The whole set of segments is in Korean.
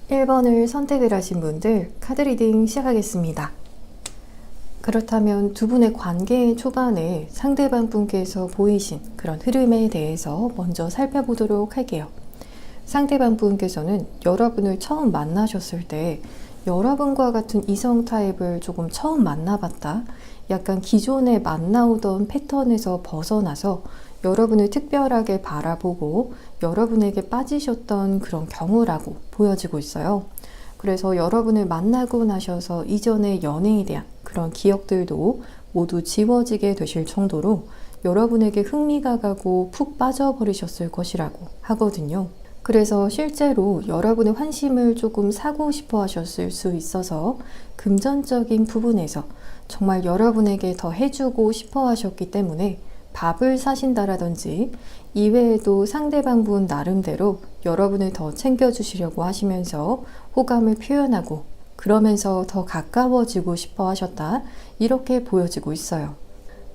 (1번을) 선택을 하신 분들 카드 리딩 시작하겠습니다. 그렇다면 두 분의 관계의 초반에 상대방 분께서 보이신 그런 흐름에 대해서 먼저 살펴보도록 할게요. 상대방 분께서는 여러분을 처음 만나셨을 때 여러분과 같은 이성 타입을 조금 처음 만나봤다. 약간 기존에 만나오던 패턴에서 벗어나서 여러분을 특별하게 바라보고 여러분에게 빠지셨던 그런 경우라고 보여지고 있어요. 그래서 여러분을 만나고 나셔서 이전의 연애에 대한 그런 기억들도 모두 지워지게 되실 정도로 여러분에게 흥미가 가고 푹 빠져버리셨을 것이라고 하거든요. 그래서 실제로 여러분의 환심을 조금 사고 싶어 하셨을 수 있어서 금전적인 부분에서 정말 여러분에게 더 해주고 싶어 하셨기 때문에 밥을 사신다라든지 이외에도 상대방 분 나름대로 여러분을 더 챙겨주시려고 하시면서 호감을 표현하고 그러면서 더 가까워지고 싶어 하셨다. 이렇게 보여지고 있어요.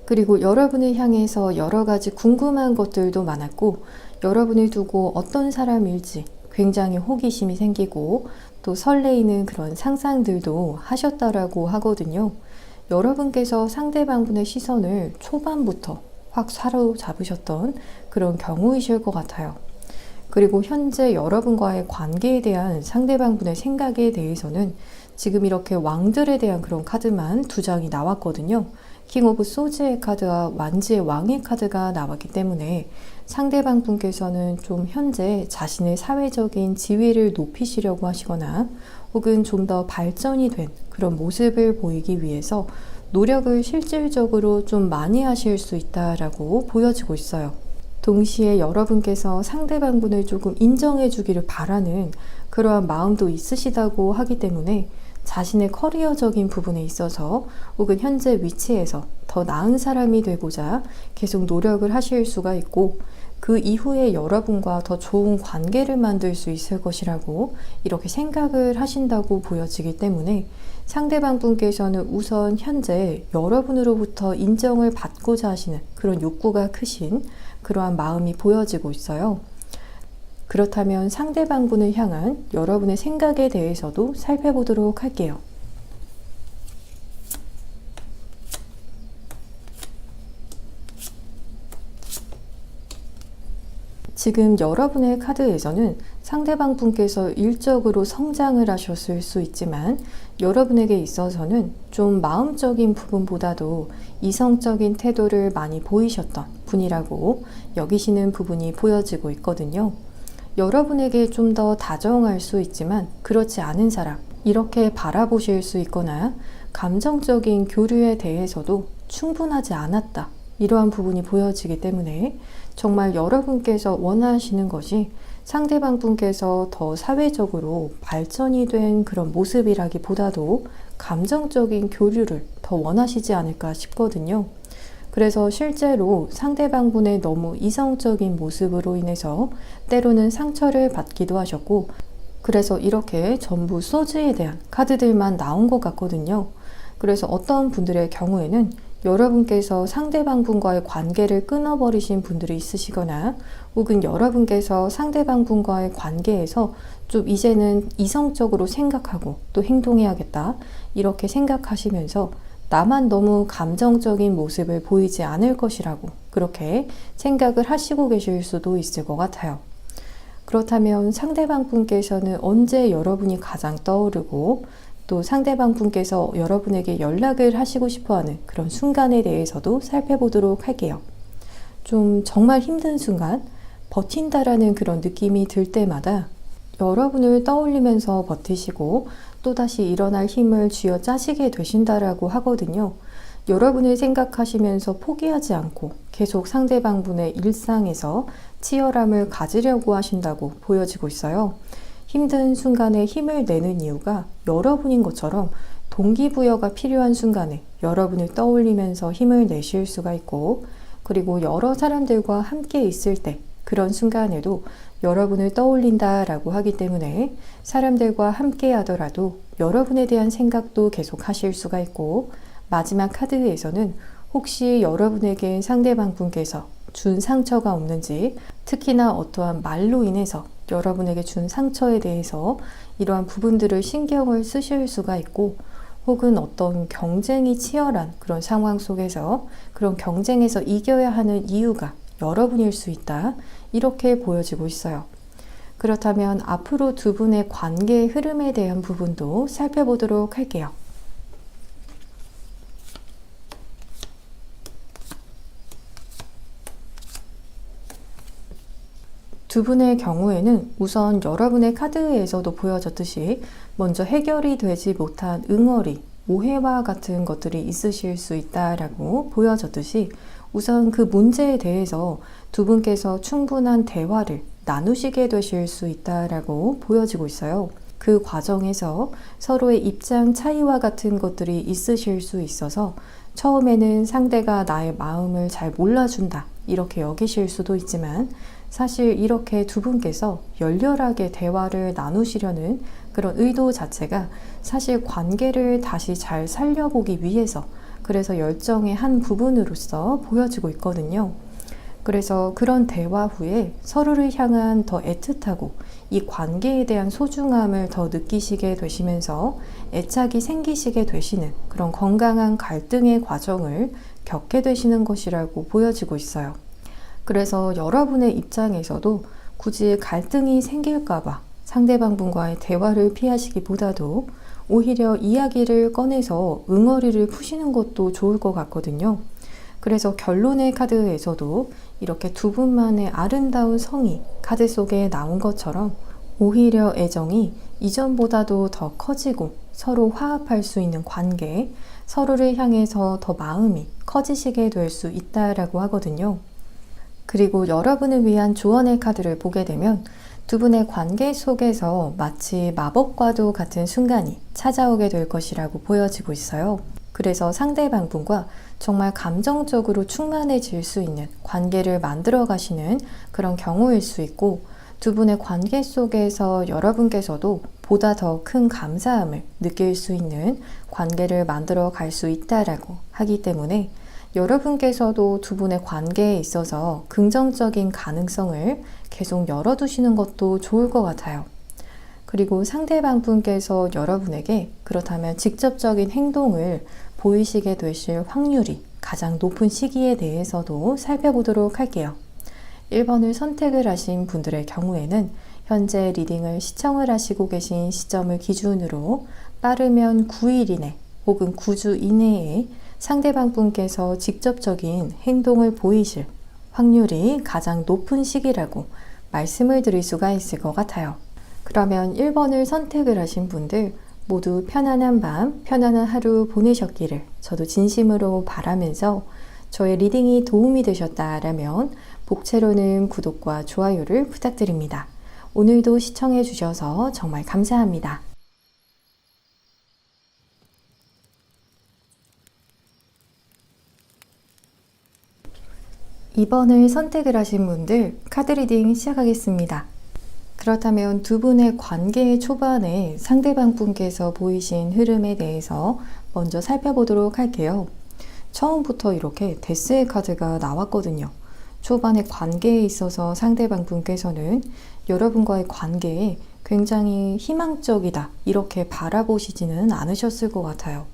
그리고 여러분을 향해서 여러 가지 궁금한 것들도 많았고 여러분을 두고 어떤 사람일지 굉장히 호기심이 생기고 또 설레이는 그런 상상들도 하셨다라고 하거든요. 여러분께서 상대방분의 시선을 초반부터 확 사로잡으셨던 그런 경우이실 것 같아요. 그리고 현재 여러분과의 관계에 대한 상대방분의 생각에 대해서는 지금 이렇게 왕들에 대한 그런 카드만 두 장이 나왔거든요. 킹 오브 소즈의 카드와 완지의 왕의 카드가 나왔기 때문에 상대방 분께서는 좀 현재 자신의 사회적인 지위를 높이시려고 하시거나 혹은 좀 더 발전이 된 그런 모습을 보이기 위해서 노력을 실질적으로 좀 많이 하실 수 있다라고 보여지고 있어요. 동시에 여러분께서 상대방 분을 조금 인정해 주기를 바라는 그러한 마음도 있으시다고 하기 때문에 자신의 커리어적인 부분에 있어서 혹은 현재 위치에서 더 나은 사람이 되고자 계속 노력을 하실 수가 있고 그 이후에 여러분과 더 좋은 관계를 만들 수 있을 것이라고 이렇게 생각을 하신다고 보여지기 때문에 상대방 분께서는 우선 현재 여러분으로부터 인정을 받고자 하시는 그런 욕구가 크신 그러한 마음이 보여지고 있어요. 그렇다면 상대방 분을 향한 여러분의 생각에 대해서도 살펴보도록 할게요. 지금 여러분의 카드에서는 상대방 분께서 일적으로 성장을 하셨을 수 있지만 여러분에게 있어서는 좀 마음적인 부분보다도 이성적인 태도를 많이 보이셨던 분이라고 여기시는 부분이 보여지고 있거든요. 여러분에게 좀 더 다정할 수 있지만 그렇지 않은 사람 이렇게 바라보실 수 있거나 감정적인 교류에 대해서도 충분하지 않았다. 이러한 부분이 보여지기 때문에 정말 여러분께서 원하시는 것이 상대방 분께서 더 사회적으로 발전이 된 그런 모습이라기보다도 감정적인 교류를 더 원하시지 않을까 싶거든요. 그래서 실제로 상대방 분의 너무 이성적인 모습으로 인해서 때로는 상처를 받기도 하셨고 그래서 이렇게 전부 소즈에 대한 카드들만 나온 것 같거든요. 그래서 어떤 분들의 경우에는 여러분께서 상대방 분과의 관계를 끊어버리신 분들이 있으시거나 혹은 여러분께서 상대방 분과의 관계에서 좀 이제는 이성적으로 생각하고 또 행동해야겠다 이렇게 생각하시면서 나만 너무 감정적인 모습을 보이지 않을 것이라고 그렇게 생각을 하시고 계실 수도 있을 것 같아요. 그렇다면 상대방 분께서는 언제 여러분이 가장 떠오르고 또 상대방 분께서 여러분에게 연락을 하시고 싶어하는 그런 순간에 대해서도 살펴보도록 할게요. 좀 정말 힘든 순간 버틴다라는 그런 느낌이 들 때마다 여러분을 떠올리면서 버티시고 또다시 일어날 힘을 쥐어 짜시게 되신다라고 하거든요. 여러분을 생각하시면서 포기하지 않고 계속 상대방분의 일상에서 치열함을 가지려고 하신다고 보여지고 있어요. 힘든 순간에 힘을 내는 이유가 여러분인 것처럼 동기부여가 필요한 순간에 여러분을 떠올리면서 힘을 내실 수가 있고, 그리고 여러 사람들과 함께 있을 때 그런 순간에도 여러분을 떠올린다라고 하기 때문에 사람들과 함께 하더라도 여러분에 대한 생각도 계속 하실 수가 있고, 마지막 카드에서는 혹시 여러분에게 상대방 분께서 준 상처가 없는지, 특히나 어떠한 말로 인해서 여러분에게 준 상처에 대해서 이러한 부분들을 신경을 쓰실 수가 있고, 혹은 어떤 경쟁이 치열한 그런 상황 속에서 그런 경쟁에서 이겨야 하는 이유가 여러분일 수 있다, 이렇게 보여지고 있어요. 그렇다면 앞으로 두 분의 관계의 흐름에 대한 부분도 살펴보도록 할게요. 두 분의 경우에는 우선 여러분의 카드에서도 보여졌듯이 먼저 해결이 되지 못한 응어리, 오해와 같은 것들이 있으실 수 있다라고 보여졌듯이, 우선 그 문제에 대해서 두 분께서 충분한 대화를 나누시게 되실 수 있다라고 보여지고 있어요. 그 과정에서 서로의 입장 차이와 같은 것들이 있으실 수 있어서 처음에는 상대가 나의 마음을 잘 몰라준다, 이렇게 여기실 수도 있지만, 사실 이렇게 두 분께서 열렬하게 대화를 나누시려는 그런 의도 자체가 사실 관계를 다시 잘 살려보기 위해서, 그래서 열정의 한 부분으로서 보여지고 있거든요. 그래서 그런 대화 후에 서로를 향한 더 애틋하고 이 관계에 대한 소중함을 더 느끼시게 되시면서 애착이 생기시게 되시는 그런 건강한 갈등의 과정을 겪게 되시는 것이라고 보여지고 있어요. 그래서 여러분의 입장에서도 굳이 갈등이 생길까봐 상대방 분과의 대화를 피하시기보다도 오히려 이야기를 꺼내서 응어리를 푸시는 것도 좋을 것 같거든요. 그래서 결론의 카드에서도 이렇게 두 분만의 아름다운 성이 카드 속에 나온 것처럼 오히려 애정이 이전보다도 더 커지고 서로 화합할 수 있는 관계, 서로를 향해서 더 마음이 커지시게 될 수 있다라고 하거든요. 그리고 여러분을 위한 조언의 카드를 보게 되면 두 분의 관계 속에서 마치 마법과도 같은 순간이 찾아오게 될 것이라고 보여지고 있어요. 그래서 상대방 분과 정말 감정적으로 충만해질 수 있는 관계를 만들어 가시는 그런 경우일 수 있고, 두 분의 관계 속에서 여러분께서도 보다 더 큰 감사함을 느낄 수 있는 관계를 만들어 갈 수 있다라고 하기 때문에 여러분께서도 두 분의 관계에 있어서 긍정적인 가능성을 계속 열어두시는 것도 좋을 것 같아요. 그리고 상대방 분께서 여러분에게 그렇다면 직접적인 행동을 보이시게 되실 확률이 가장 높은 시기에 대해서도 살펴보도록 할게요. 1번을 선택을 하신 분들의 경우에는 현재 리딩을 시청을 하시고 계신 시점을 기준으로 빠르면 9일 이내 혹은 9주 이내에 상대방 분께서 직접적인 행동을 보이실 확률이 가장 높은 시기라고 말씀을 드릴 수가 있을 것 같아요. 그러면 1번을 선택을 하신 분들 모두 편안한 밤, 편안한 하루 보내셨기를 저도 진심으로 바라면서, 저의 리딩이 도움이 되셨다라면 복채로는 구독과 좋아요를 부탁드립니다. 오늘도 시청해 주셔서 정말 감사합니다. 2번을 선택을 하신 분들 카드 리딩 시작하겠습니다. 그렇다면 두 분의 관계의 초반에 상대방 분께서 보이신 흐름에 대해서 먼저 살펴보도록 할게요. 처음부터 이렇게 데스의 카드가 나왔거든요. 초반의 관계에 있어서 상대방 분께서는 여러분과의 관계에 굉장히 희망적이다, 이렇게 바라보시지는 않으셨을 것 같아요.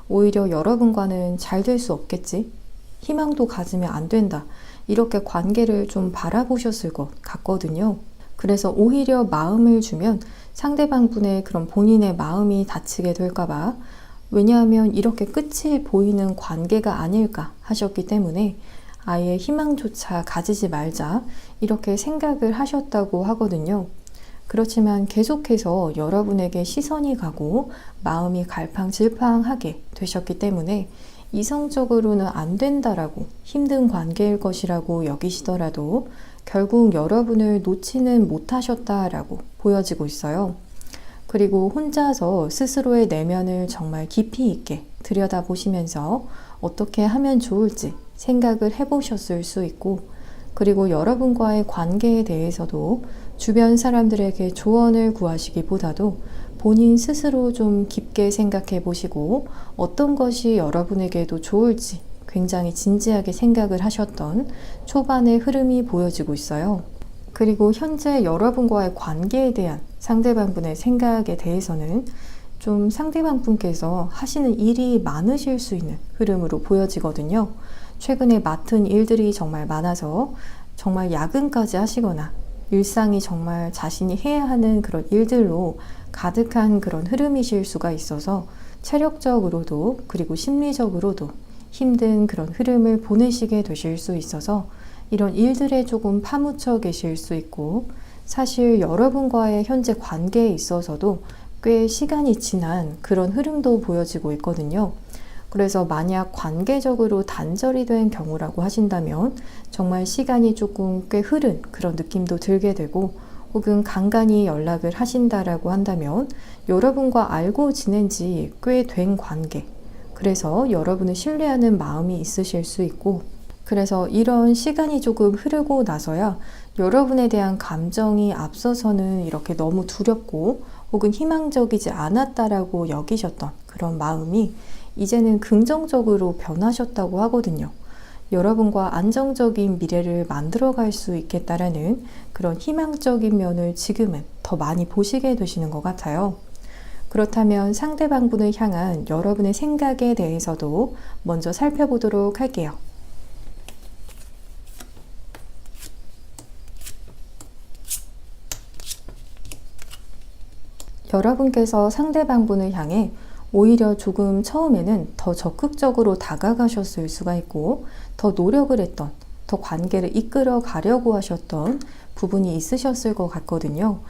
오히려 여러분과는 잘 될 수 없겠지? 희망도 가지면 안 된다, 이렇게 관계를 좀 바라보셨을 것 같거든요. 그래서 오히려 마음을 주면 상대방 분의 그런 본인의 마음이 다치게 될까봐, 왜냐하면 이렇게 끝이 보이는 관계가 아닐까 하셨기 때문에 아예 희망조차 가지지 말자 이렇게 생각을 하셨다고 하거든요. 그렇지만 계속해서 여러분에게 시선이 가고 마음이 갈팡질팡하게 되셨기 때문에 이성적으로는 안 된다라고 힘든 관계일 것이라고 여기시더라도 결국 여러분을 놓지는 못하셨다라고 보여지고 있어요. 그리고 혼자서 스스로의 내면을 정말 깊이 있게 들여다보시면서 어떻게 하면 좋을지 생각을 해보셨을 수 있고, 그리고 여러분과의 관계에 대해서도 주변 사람들에게 조언을 구하시기보다도 본인 스스로 좀 깊게 생각해 보시고 어떤 것이 여러분에게도 좋을지 굉장히 진지하게 생각을 하셨던 초반의 흐름이 보여지고 있어요. 그리고 현재 여러분과의 관계에 대한 상대방분의 생각에 대해서는 좀 상대방분께서 하시는 일이 많으실 수 있는 흐름으로 보여지거든요. 최근에 맡은 일들이 정말 많아서 정말 야근까지 하시거나 일상이 정말 자신이 해야 하는 그런 일들로 가득한 그런 흐름이실 수가 있어서 체력적으로도 그리고 심리적으로도 힘든 그런 흐름을 보내시게 되실 수 있어서 이런 일들에 조금 파묻혀 계실 수 있고, 사실 여러분과의 현재 관계에 있어서도 꽤 시간이 지난 그런 흐름도 보여지고 있거든요. 그래서 만약 관계적으로 단절이 된 경우라고 하신다면 정말 시간이 조금 꽤 흐른 그런 느낌도 들게 되고, 혹은 간간히 연락을 하신다라고 한다면 여러분과 알고 지낸 지 꽤 된 관계, 그래서 여러분을 신뢰하는 마음이 있으실 수 있고, 그래서 이런 시간이 조금 흐르고 나서야 여러분에 대한 감정이 앞서서는 이렇게 너무 두렵고 혹은 희망적이지 않았다라고 여기셨던 그런 마음이 이제는 긍정적으로 변하셨다고 하거든요. 여러분과 안정적인 미래를 만들어갈 수 있겠다라는 그런 희망적인 면을 지금은 더 많이 보시게 되시는 것 같아요. 그렇다면 상대방분을 향한 여러분의 생각에 대해서도 먼저 살펴보도록 할게요. 여러분께서 상대방분을 향해 오히려 조금 처음에는 더 적극적으로 다가가셨을 수가 있고, 더 노력을 했던, 더 관계를 이끌어 가려고 하셨던 부분이 있으셨을 것 같거든요.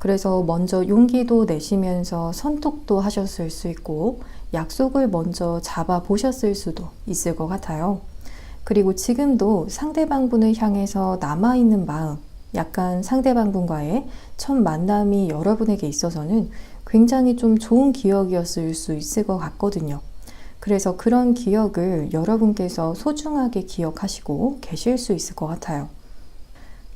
그래서 먼저 용기도 내시면서 선톡도 하셨을 수 있고, 약속을 먼저 잡아 보셨을 수도 있을 것 같아요. 그리고 지금도 상대방분을 향해서 남아있는 마음, 약간 상대방분과의 첫 만남이 여러분에게 있어서는 굉장히 좀 좋은 기억이었을 수 있을 것 같거든요. 그래서 그런 기억을 여러분께서 소중하게 기억하시고 계실 수 있을 것 같아요.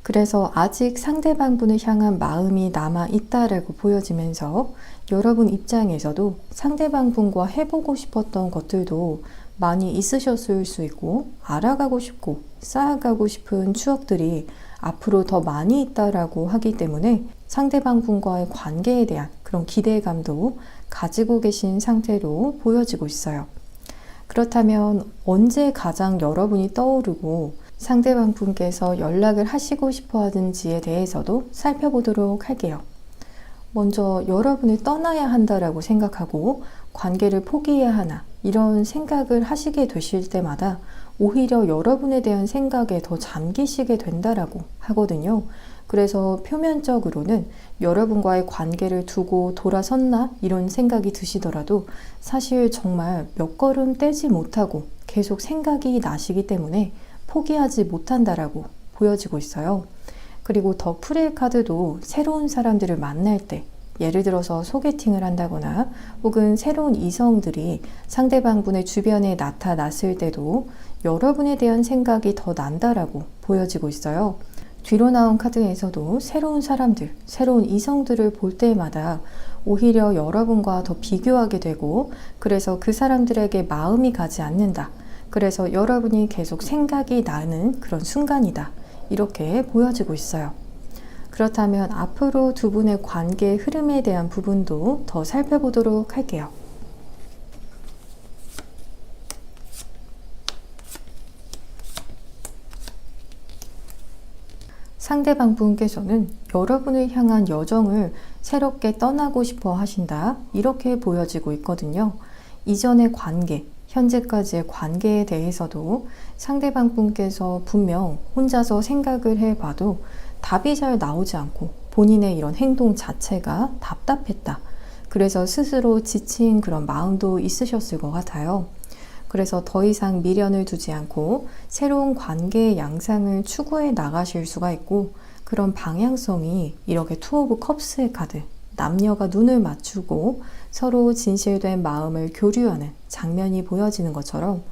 그래서 아직 상대방분을 향한 마음이 남아있다라고 보여지면서 여러분 입장에서도 상대방분과 해보고 싶었던 것들도 많이 있으셨을 수 있고, 알아가고 싶고 쌓아가고 싶은 추억들이 앞으로 더 많이 있다라고 하기 때문에 상대방분과의 관계에 대한 그런 기대감도 가지고 계신 상태로 보여지고 있어요. 그렇다면 언제 가장 여러분이 떠오르고 상대방분께서 연락을 하시고 싶어 하는지에 대해서도 살펴보도록 할게요. 먼저 여러분을 떠나야 한다라고 생각하고 관계를 포기해야 하나 이런 생각을 하시게 되실 때마다 오히려 여러분에 대한 생각에 더 잠기시게 된다라고 하거든요. 그래서 표면적으로는 여러분과의 관계를 두고 돌아섰나 이런 생각이 드시더라도 사실 정말 몇 걸음 떼지 못하고 계속 생각이 나시기 때문에 포기하지 못한다라고 보여지고 있어요. 그리고 더 프레이 카드도 새로운 사람들을 만날 때, 예를 들어서 소개팅을 한다거나 혹은 새로운 이성들이 상대방분의 주변에 나타났을 때도 여러분에 대한 생각이 더 난다라고 보여지고 있어요. 뒤로 나온 카드에서도 새로운 사람들, 새로운 이성들을 볼 때마다 오히려 여러분과 더 비교하게 되고, 그래서 그 사람들에게 마음이 가지 않는다. 그래서 여러분이 계속 생각이 나는 그런 순간이다. 이렇게 보여지고 있어요. 그렇다면 앞으로 두 분의 관계 흐름에 대한 부분도 더 살펴보도록 할게요. 상대방 분께서는 여러분을 향한 여정을 새롭게 떠나고 싶어 하신다. 이렇게 보여지고 있거든요. 이전의 관계, 현재까지의 관계에 대해서도 상대방 분께서 분명 혼자서 생각을 해봐도 답이 잘 나오지 않고 본인의 이런 행동 자체가 답답했다. 그래서 스스로 지친 그런 마음도 있으셨을 것 같아요. 그래서 더 이상 미련을 두지 않고 새로운 관계의 양상을 추구해 나가실 수가 있고, 그런 방향성이 이렇게 투 오브 컵스의 카드, 남녀가 눈을 맞추고 서로 진실된 마음을 교류하는 장면이 보여지는 것처럼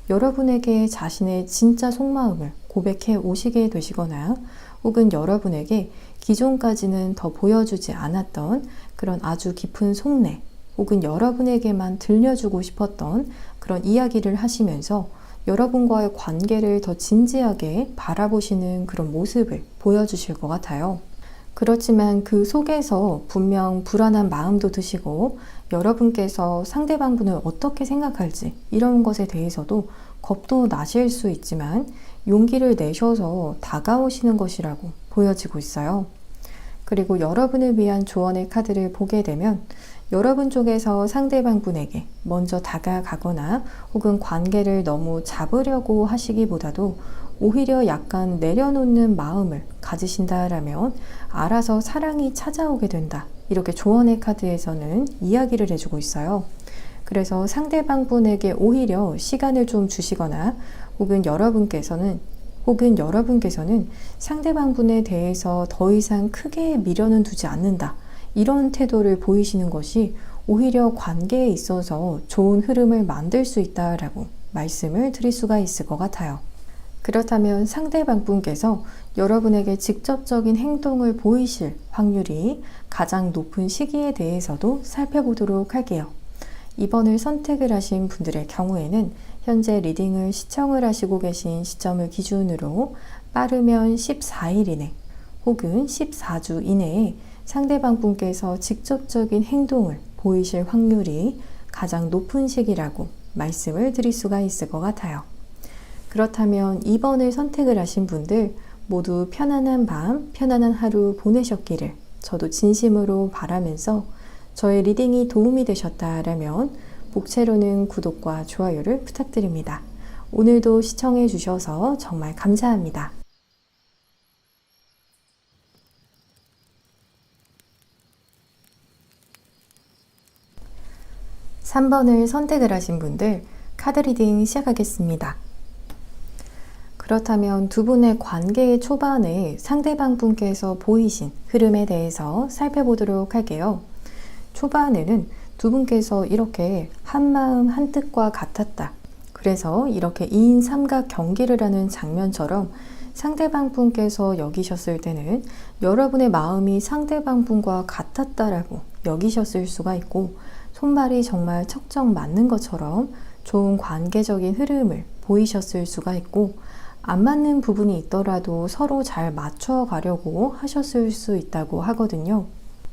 여러분에게 자신의 진짜 속마음을 고백해 오시게 되시거나, 혹은 여러분에게 기존까지는 더 보여주지 않았던 그런 아주 깊은 속내, 혹은 여러분에게만 들려주고 싶었던 그런 이야기를 하시면서 여러분과의 관계를 더 진지하게 바라보시는 그런 모습을 보여주실 것 같아요. 그렇지만 그 속에서 분명 불안한 마음도 드시고, 여러분께서 상대방 분을 어떻게 생각할지 이런 것에 대해서도 겁도 나실 수 있지만 용기를 내셔서 다가오시는 것이라고 보여지고 있어요. 그리고 여러분을 위한 조언의 카드를 보게 되면 여러분 쪽에서 상대방 분에게 먼저 다가가거나 혹은 관계를 너무 잡으려고 하시기보다도 오히려 약간 내려놓는 마음을 가지신다라면 알아서 사랑이 찾아오게 된다. 이렇게 조언의 카드에서는 이야기를 해주고 있어요. 그래서 상대방 분에게 오히려 시간을 좀 주시거나 혹은 여러분께서는 상대방 분에 대해서 더 이상 크게 미련은 두지 않는다. 이런 태도를 보이시는 것이 오히려 관계에 있어서 좋은 흐름을 만들 수 있다라고 말씀을 드릴 수가 있을 것 같아요. 그렇다면 상대방 분께서 여러분에게 직접적인 행동을 보이실 확률이 가장 높은 시기에 대해서도 살펴보도록 할게요. 2번을 선택을 하신 분들의 경우에는 현재 리딩을 시청을 하시고 계신 시점을 기준으로 빠르면 14일 이내 혹은 14주 이내에 상대방 분께서 직접적인 행동을 보이실 확률이 가장 높은 시기라고 말씀을 드릴 수가 있을 것 같아요. 그렇다면 2번을 선택을 하신 분들 모두 편안한 밤, 편안한 하루 보내셨기를 저도 진심으로 바라면서, 저의 리딩이 도움이 되셨다라면 복채로는 구독과 좋아요를 부탁드립니다. 오늘도 시청해 주셔서 정말 감사합니다. 3번을 선택을 하신 분들 카드 리딩 시작하겠습니다. 그렇다면 두 분의 관계의 초반에 상대방 분께서 보이신 흐름에 대해서 살펴보도록 할게요. 초반에는 두 분께서 이렇게 한마음 한뜻과 같았다. 그래서 이렇게 2인 삼각 경기를 하는 장면처럼 상대방 분께서 여기셨을 때는 여러분의 마음이 상대방 분과 같았다라고 여기셨을 수가 있고, 손발이 정말 척척 맞는 것처럼 좋은 관계적인 흐름을 보이셨을 수가 있고, 안 맞는 부분이 있더라도 서로 잘 맞춰가려고 하셨을 수 있다고 하거든요.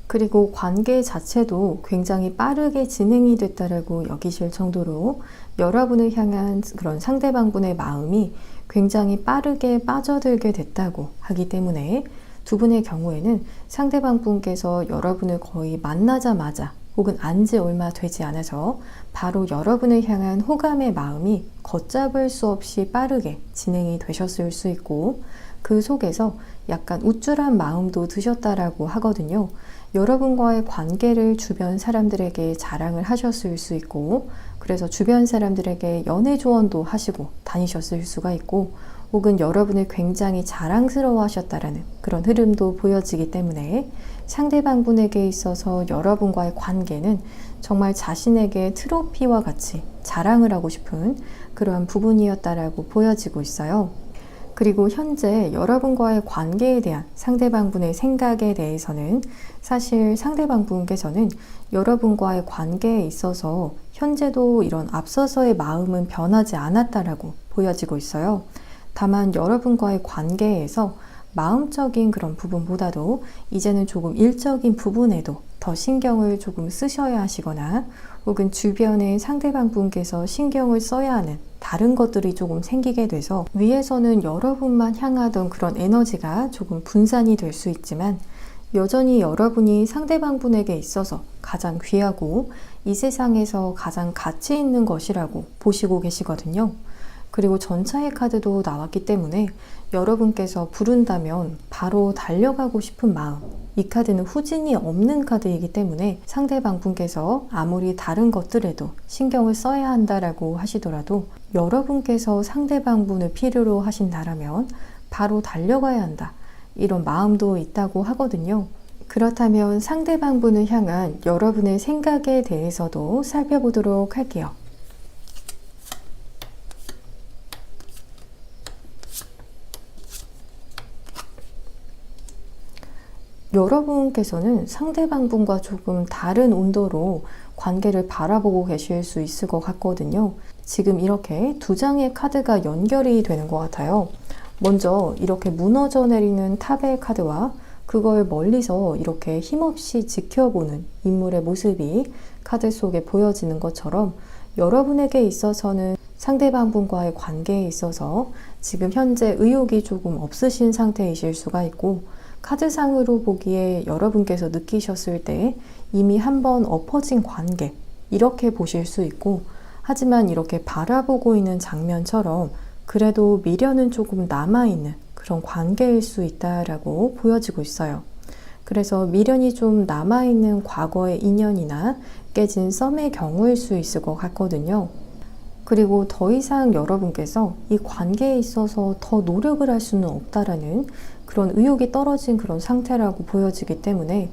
그리고 관계 자체도 굉장히 빠르게 진행이 됐다라고 여기실 정도로 여러분을 향한 그런 상대방분의 마음이 굉장히 빠르게 빠져들게 됐다고 하기 때문에 두 분의 경우에는 상대방분께서 여러분을 거의 만나자마자 혹은 안지 얼마 되지 않아서 바로 여러분을 향한 호감의 마음이 걷잡을 수 없이 빠르게 진행이 되셨을 수 있고, 그 속에서 약간 우쭐한 마음도 드셨다라고 하거든요. 여러분과의 관계를 주변 사람들에게 자랑을 하셨을 수 있고, 그래서 주변 사람들에게 연애 조언도 하시고 다니셨을 수가 있고, 혹은 여러분을 굉장히 자랑스러워 하셨다라는 그런 흐름도 보여지기 때문에 상대방 분에게 있어서 여러분과의 관계는 정말 자신에게 트로피와 같이 자랑을 하고 싶은 그러한 부분이었다라고 보여지고 있어요. 그리고 현재 여러분과의 관계에 대한 상대방 분의 생각에 대해서는 사실 상대방 분께서는 여러분과의 관계에 있어서 현재도 이런 앞서서의 마음은 변하지 않았다라고 보여지고 있어요. 다만 여러분과의 관계에서 마음적인 그런 부분보다도 이제는 조금 일적인 부분에도 더 신경을 조금 쓰셔야 하시거나, 혹은 주변의 상대방 분께서 신경을 써야 하는 다른 것들이 조금 생기게 돼서 위에서는 여러분만 향하던 그런 에너지가 조금 분산이 될 수 있지만, 여전히 여러분이 상대방 분에게 있어서 가장 귀하고 이 세상에서 가장 가치 있는 것이라고 보시고 계시거든요. 그리고 전차의 카드도 나왔기 때문에 여러분께서 부른다면 바로 달려가고 싶은 마음, 이 카드는 후진이 없는 카드이기 때문에 상대방 분께서 아무리 다른 것들에도 신경을 써야 한다라고 하시더라도 여러분께서 상대방 분을 필요로 하신다라면 바로 달려가야 한다, 이런 마음도 있다고 하거든요. 그렇다면 상대방 분을 향한 여러분의 생각에 대해서도 살펴보도록 할게요. 여러분께서는 상대방 분과 조금 다른 온도로 관계를 바라보고 계실 수 있을 것 같거든요. 지금 이렇게 두 장의 카드가 연결이 되는 것 같아요. 먼저 이렇게 무너져 내리는 탑의 카드와 그걸 멀리서 이렇게 힘없이 지켜보는 인물의 모습이 카드 속에 보여지는 것처럼 여러분에게 있어서는 상대방 분과의 관계에 있어서 지금 현재 의욕이 조금 없으신 상태이실 수가 있고, 카드상으로 보기에 여러분께서 느끼셨을 때 이미 한번 엎어진 관계, 이렇게 보실 수 있고, 하지만 이렇게 바라보고 있는 장면처럼 그래도 미련은 조금 남아있는 그런 관계일 수 있다라고 보여지고 있어요. 그래서 미련이 좀 남아있는 과거의 인연이나 깨진 썸의 경우일 수 있을 것 같거든요. 그리고 더 이상 여러분께서 이 관계에 있어서 더 노력을 할 수는 없다라는 그런 의욕이 떨어진 그런 상태라고 보여지기 때문에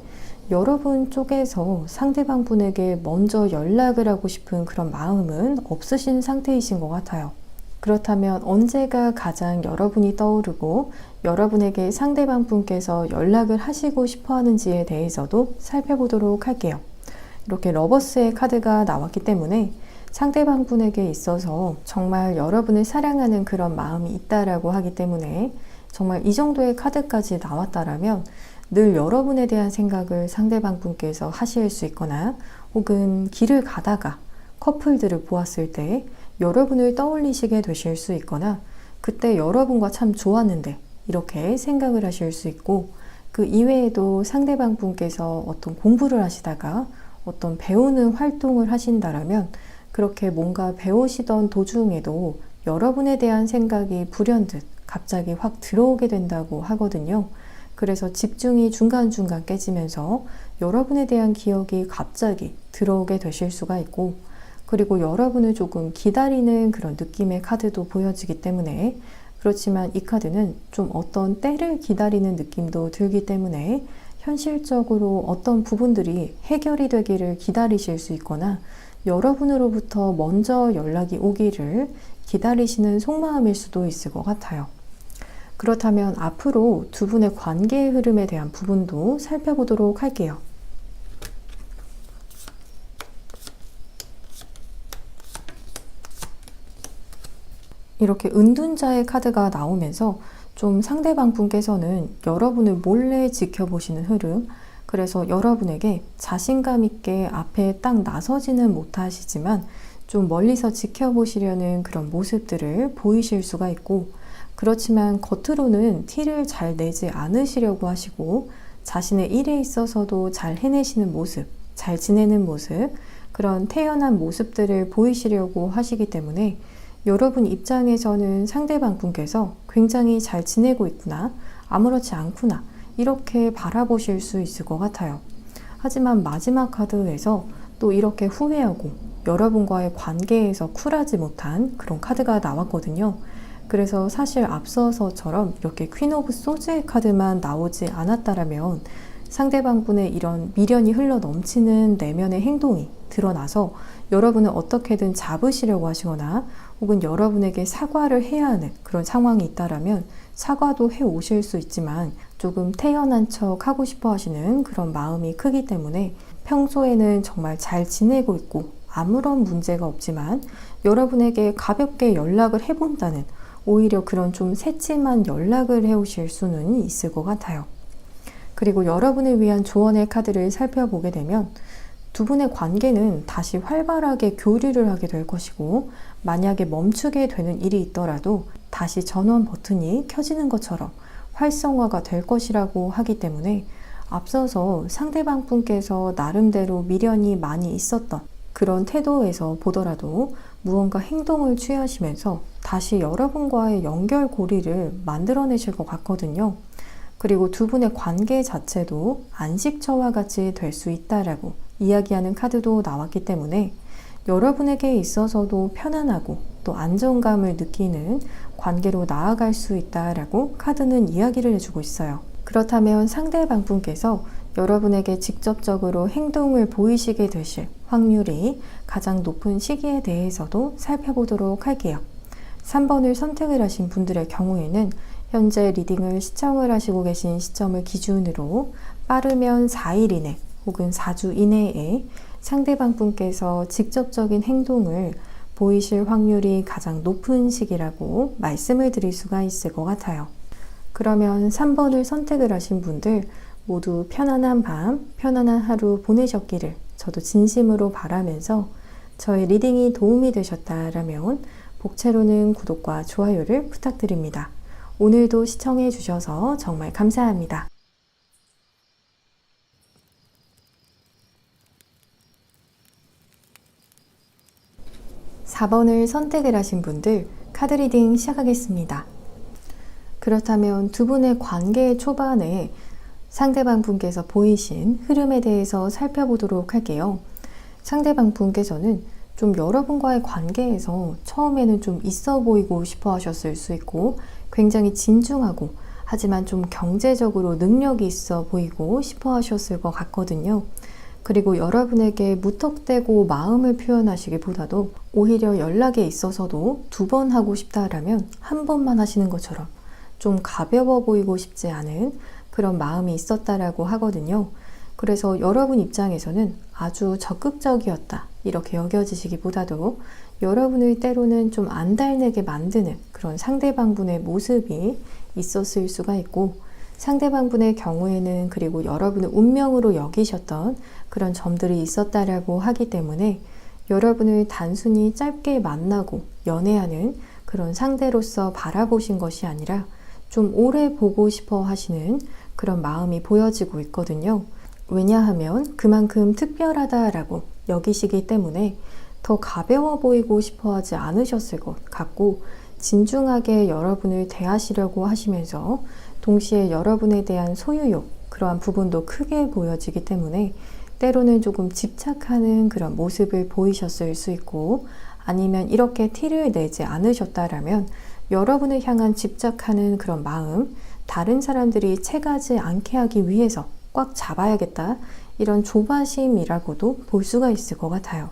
여러분 쪽에서 상대방 분에게 먼저 연락을 하고 싶은 그런 마음은 없으신 상태이신 것 같아요. 그렇다면 언제가 가장 여러분이 떠오르고 여러분에게 상대방 분께서 연락을 하시고 싶어 하는지에 대해서도 살펴보도록 할게요. 이렇게 러버스의 카드가 나왔기 때문에 상대방 분에게 있어서 정말 여러분을 사랑하는 그런 마음이 있다라고 하기 때문에 정말 이 정도의 카드까지 나왔다라면 늘 여러분에 대한 생각을 상대방 분께서 하실 수 있거나, 혹은 길을 가다가 커플들을 보았을 때 여러분을 떠올리시게 되실 수 있거나, 그때 여러분과 참 좋았는데 이렇게 생각을 하실 수 있고, 그 이외에도 상대방 분께서 어떤 공부를 하시다가 어떤 배우는 활동을 하신다라면 그렇게 뭔가 배우시던 도중에도 여러분에 대한 생각이 불현듯 갑자기 확 들어오게 된다고 하거든요. 그래서 집중이 중간중간 깨지면서 여러분에 대한 기억이 갑자기 들어오게 되실 수가 있고, 그리고 여러분을 조금 기다리는 그런 느낌의 카드도 보여지기 때문에, 그렇지만 이 카드는 좀 어떤 때를 기다리는 느낌도 들기 때문에 현실적으로 어떤 부분들이 해결이 되기를 기다리실 수 있거나 여러분으로부터 먼저 연락이 오기를 기다리시는 속마음일 수도 있을 것 같아요. 그렇다면 앞으로 두 분의 관계의 흐름에 대한 부분도 살펴보도록 할게요. 이렇게 은둔자의 카드가 나오면서 좀 상대방 분께서는 여러분을 몰래 지켜보시는 흐름, 그래서 여러분에게 자신감 있게 앞에 딱 나서지는 못하시지만 좀 멀리서 지켜보시려는 그런 모습들을 보이실 수가 있고, 그렇지만 겉으로는 티를 잘 내지 않으시려고 하시고 자신의 일에 있어서도 잘 해내시는 모습, 잘 지내는 모습, 그런 태연한 모습들을 보이시려고 하시기 때문에 여러분 입장에서는 상대방 분께서 굉장히 잘 지내고 있구나, 아무렇지 않구나, 이렇게 바라보실 수 있을 것 같아요. 하지만 마지막 카드에서 또 이렇게 후회하고 여러분과의 관계에서 쿨하지 못한 그런 카드가 나왔거든요. 그래서 사실 앞서서처럼 이렇게 퀸 오브 소즈의 카드만 나오지 않았다라면 상대방 분의 이런 미련이 흘러 넘치는 내면의 행동이 드러나서 여러분을 어떻게든 잡으시려고 하시거나, 혹은 여러분에게 사과를 해야 하는 그런 상황이 있다라면 사과도 해 오실 수 있지만 조금 태연한 척 하고 싶어 하시는 그런 마음이 크기 때문에 평소에는 정말 잘 지내고 있고 아무런 문제가 없지만 여러분에게 가볍게 연락을 해본다는, 오히려 그런 좀 새침한 연락을 해오실 수는 있을 것 같아요. 그리고 여러분을 위한 조언의 카드를 살펴보게 되면 두 분의 관계는 다시 활발하게 교류를 하게 될 것이고, 만약에 멈추게 되는 일이 있더라도 다시 전원 버튼이 켜지는 것처럼 활성화가 될 것이라고 하기 때문에 앞서서 상대방 분께서 나름대로 미련이 많이 있었던 그런 태도에서 보더라도 무언가 행동을 취하시면서 다시 여러분과의 연결고리를 만들어내실 것 같거든요. 그리고 두 분의 관계 자체도 안식처와 같이 될 수 있다라고 이야기하는 카드도 나왔기 때문에 여러분에게 있어서도 편안하고 또 안정감을 느끼는 관계로 나아갈 수 있다라고 카드는 이야기를 해주고 있어요. 그렇다면 상대방 분께서 여러분에게 직접적으로 행동을 보이시게 되실 확률이 가장 높은 시기에 대해서도 살펴보도록 할게요. 3번을 선택을 하신 분들의 경우에는 현재 리딩을 시청을 하시고 계신 시점을 기준으로 빠르면 4일 이내 혹은 4주 이내에 상대방 분께서 직접적인 행동을 보이실 확률이 가장 높은 시기라고 말씀을 드릴 수가 있을 것 같아요. 그러면 3번을 선택을 하신 분들 모두 편안한 밤, 편안한 하루 보내셨기를 저도 진심으로 바라면서 저의 리딩이 도움이 되셨다라면 복채로는 구독과 좋아요를 부탁드립니다. 오늘도 시청해 주셔서 정말 감사합니다. 4번을 선택을 하신 분들 카드 리딩 시작하겠습니다. 그렇다면 두 분의 관계 초반에 상대방 분께서 보이신 흐름에 대해서 살펴보도록 할게요. 상대방 분께서는 좀 여러분과의 관계에서 처음에는 좀 있어 보이고 싶어 하셨을 수 있고 굉장히 진중하고 하지만 좀 경제적으로 능력이 있어 보이고 싶어 하셨을 것 같거든요. 그리고 여러분에게 무턱대고 마음을 표현하시기보다도 오히려 연락에 있어서도 2번 하고 싶다라면 1번만 하시는 것처럼 좀 가벼워 보이고 싶지 않은 그런 마음이 있었다라고 하거든요. 그래서 여러분 입장에서는 아주 적극적이었다 이렇게 여겨지시기보다도 여러분을 때로는 좀 안달내게 만드는 그런 상대방분의 모습이 있었을 수가 있고 상대방분의 경우에는 그리고 여러분을 운명으로 여기셨던 그런 점들이 있었다라고 하기 때문에 여러분을 단순히 짧게 만나고 연애하는 그런 상대로서 바라보신 것이 아니라 좀 오래 보고 싶어 하시는 그런 마음이 보여지고 있거든요. 왜냐하면 그만큼 특별하다라고 여기시기 때문에 더 가벼워 보이고 싶어 하지 않으셨을 것 같고 진중하게 여러분을 대하시려고 하시면서 동시에 여러분에 대한 소유욕 그러한 부분도 크게 보여지기 때문에 때로는 조금 집착하는 그런 모습을 보이셨을 수 있고 아니면 이렇게 티를 내지 않으셨다라면 여러분을 향한 집착하는 그런 마음 다른 사람들이 채가지 않게 하기 위해서 꽉 잡아야겠다 이런 조바심이라고도 볼 수가 있을 것 같아요.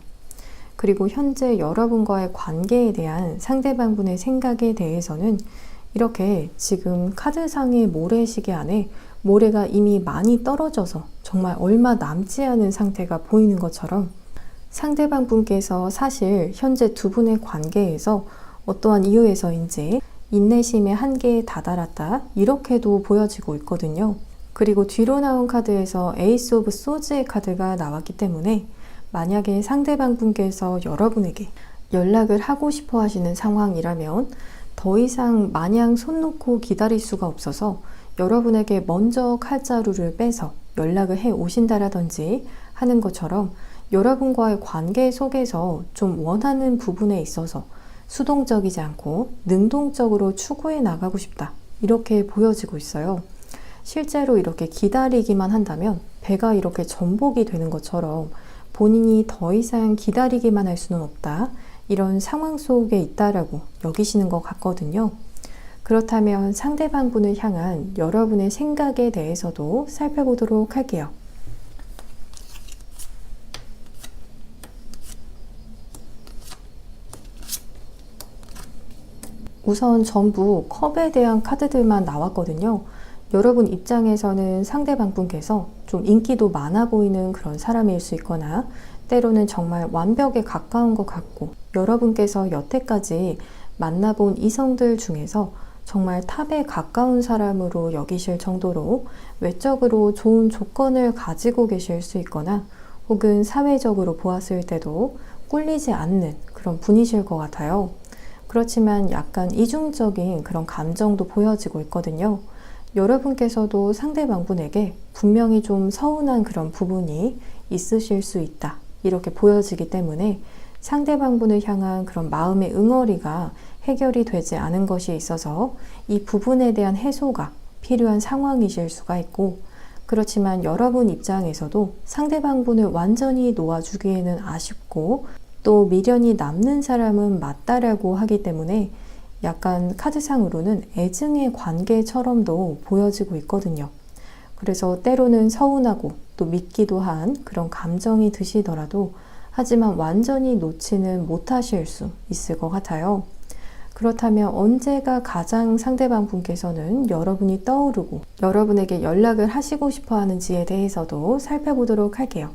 그리고 현재 여러분과의 관계에 대한 상대방분의 생각에 대해서는 이렇게 지금 카드상의 모래시계 안에 모래가 이미 많이 떨어져서 정말 얼마 남지 않은 상태가 보이는 것처럼 상대방 분께서 사실 현재 두 분의 관계에서 어떠한 이유에서인지 인내심의 한계에 다다랐다 이렇게도 보여지고 있거든요. 그리고 뒤로 나온 카드에서 에이스 오브 소즈의 카드가 나왔기 때문에 만약에 상대방 분께서 여러분에게 연락을 하고 싶어 하시는 상황이라면 더 이상 마냥 손 놓고 기다릴 수가 없어서 여러분에게 먼저 칼자루를 빼서 연락을 해 오신다라든지 하는 것처럼 여러분과의 관계 속에서 좀 원하는 부분에 있어서 수동적이지 않고 능동적으로 추구해 나가고 싶다 이렇게 보여지고 있어요. 실제로 이렇게 기다리기만 한다면 배가 이렇게 전복이 되는 것처럼 본인이 더 이상 기다리기만 할 수는 없다 이런 상황 속에 있다라고 여기시는 것 같거든요. 그렇다면 상대방분을 향한 여러분의 생각에 대해서도 살펴보도록 할게요. 우선 전부 컵에 대한 카드들만 나왔거든요. 여러분 입장에서는 상대방분께서 좀 인기도 많아 보이는 그런 사람일 수 있거나 때로는 정말 완벽에 가까운 것 같고 여러분께서 여태까지 만나본 이성들 중에서 정말 탑에 가까운 사람으로 여기실 정도로 외적으로 좋은 조건을 가지고 계실 수 있거나 혹은 사회적으로 보았을 때도 꿀리지 않는 그런 분이실 것 같아요. 그렇지만 약간 이중적인 그런 감정도 보여지고 있거든요. 여러분께서도 상대방분에게 분명히 좀 서운한 그런 부분이 있으실 수 있다. 이렇게 보여지기 때문에 상대방분을 향한 그런 마음의 응어리가 해결이 되지 않은 것이 있어서 이 부분에 대한 해소가 필요한 상황이실 수가 있고, 그렇지만 여러분 입장에서도 상대방분을 완전히 놓아주기에는 아쉽고 또 미련이 남는 사람은 맞다라고 하기 때문에 약간 카드상으로는 애증의 관계처럼도 보여지고 있거든요. 그래서 때로는 서운하고 또 믿기도 한 그런 감정이 드시더라도 하지만 완전히 놓지는 못하실 수 있을 것 같아요. 그렇다면 언제가 가장 상대방 분께서는 여러분이 떠오르고 여러분에게 연락을 하시고 싶어 하는지에 대해서도 살펴보도록 할게요.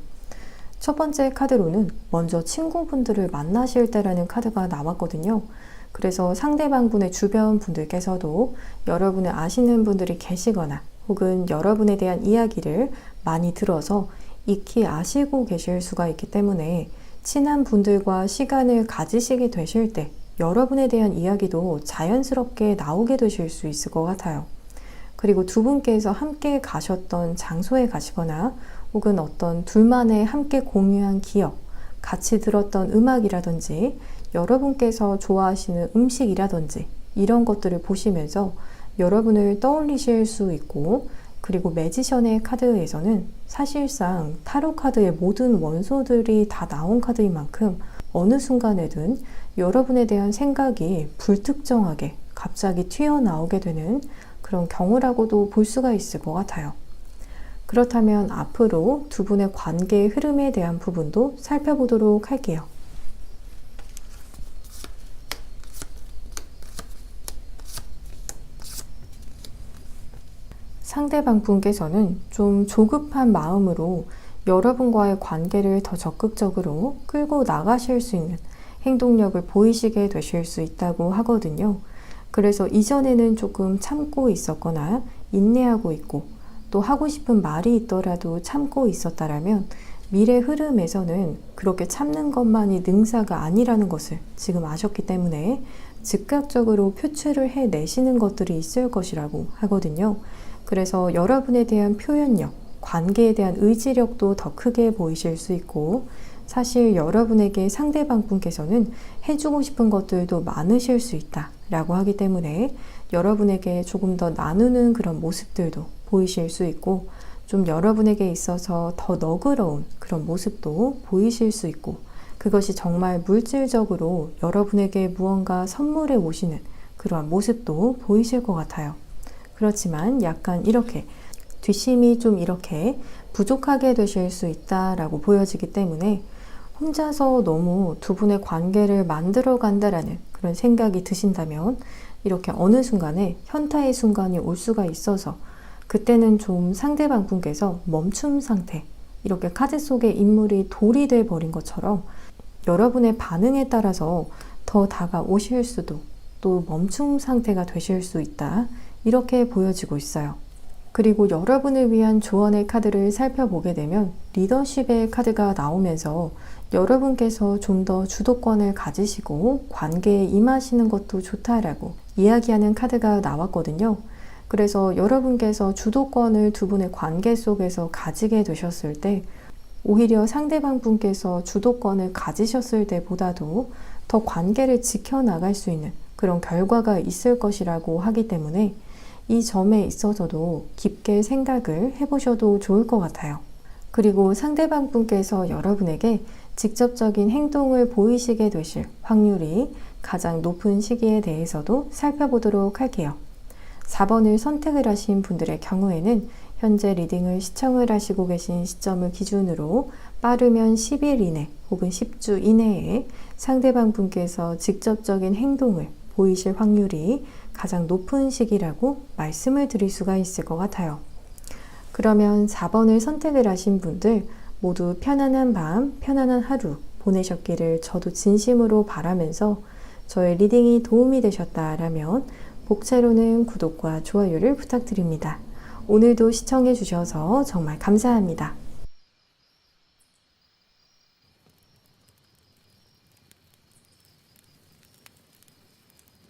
첫 번째 카드로는 먼저 친구분들을 만나실 때라는 카드가 나왔거든요. 그래서 상대방 분의 주변 분들께서도 여러분을 아시는 분들이 계시거나 혹은 여러분에 대한 이야기를 많이 들어서 익히 아시고 계실 수가 있기 때문에 친한 분들과 시간을 가지시게 되실 때 여러분에 대한 이야기도 자연스럽게 나오게 되실 수 있을 것 같아요. 그리고 두 분께서 함께 가셨던 장소에 가시거나 혹은 어떤 둘만의 함께 공유한 기억, 같이 들었던 음악이라든지 여러분께서 좋아하시는 음식이라든지 이런 것들을 보시면서 여러분을 떠올리실 수 있고, 그리고 매지션의 카드에서는 사실상 타로 카드의 모든 원소들이 다 나온 카드인 만큼 어느 순간에든 여러분에 대한 생각이 불특정하게 갑자기 튀어나오게 되는 그런 경우라고도 볼 수가 있을 것 같아요. 그렇다면 앞으로 두 분의 관계의 흐름에 대한 부분도 살펴보도록 할게요. 상대방 분께서는 좀 조급한 마음으로 여러분과의 관계를 더 적극적으로 끌고 나가실 수 있는 행동력을 보이시게 되실 수 있다고 하거든요. 그래서 이전에는 조금 참고 있었거나 인내하고 있고 또 하고 싶은 말이 있더라도 참고 있었다라면 미래 흐름에서는 그렇게 참는 것만이 능사가 아니라는 것을 지금 아셨기 때문에 즉각적으로 표출을 해내시는 것들이 있을 것이라고 하거든요. 그래서 여러분에 대한 표현력, 관계에 대한 의지력도 더 크게 보이실 수 있고, 사실 여러분에게 상대방 분께서는 해주고 싶은 것들도 많으실 수 있다라고 하기 때문에 여러분에게 조금 더 나누는 그런 모습들도 보이실 수 있고, 좀 여러분에게 있어서 더 너그러운 그런 모습도 보이실 수 있고, 그것이 정말 물질적으로 여러분에게 무언가 선물해 오시는 그러한 모습도 보이실 것 같아요. 그렇지만 약간 이렇게 뒷심이 좀 이렇게 부족하게 되실 수 있다라고 보여지기 때문에 혼자서 너무 두 분의 관계를 만들어 간다라는 그런 생각이 드신다면 이렇게 어느 순간에 현타의 순간이 올 수가 있어서 그때는 좀 상대방 분께서 멈춤 상태, 이렇게 카드 속의 인물이 돌이 돼 버린 것처럼 여러분의 반응에 따라서 더 다가오실 수도 또 멈춤 상태가 되실 수 있다, 이렇게 보여지고 있어요. 그리고 여러분을 위한 조언의 카드를 살펴보게 되면 리더십의 카드가 나오면서 여러분께서 좀 더 주도권을 가지시고 관계에 임하시는 것도 좋다라고 이야기하는 카드가 나왔거든요. 그래서 여러분께서 주도권을 두 분의 관계 속에서 가지게 되셨을 때 오히려 상대방 분께서 주도권을 가지셨을 때보다도 더 관계를 지켜나갈 수 있는 그런 결과가 있을 것이라고 하기 때문에 이 점에 있어서도 깊게 생각을 해보셔도 좋을 것 같아요. 그리고 상대방 분께서 여러분에게 직접적인 행동을 보이시게 되실 확률이 가장 높은 시기에 대해서도 살펴보도록 할게요. 4번을 선택을 하신 분들의 경우에는 현재 리딩을 시청을 하시고 계신 시점을 기준으로 빠르면 10일 이내 혹은 10주 이내에 상대방 분께서 직접적인 행동을 보이실 확률이 가장 높은 시기라고 말씀을 드릴 수가 있을 것 같아요. 그러면 4번을 선택을 하신 분들 모두 편안한 밤, 편안한 하루 보내셨기를 저도 진심으로 바라면서 저의 리딩이 도움이 되셨다라면 복채로는 구독과 좋아요를 부탁드립니다. 오늘도 시청해 주셔서 정말 감사합니다.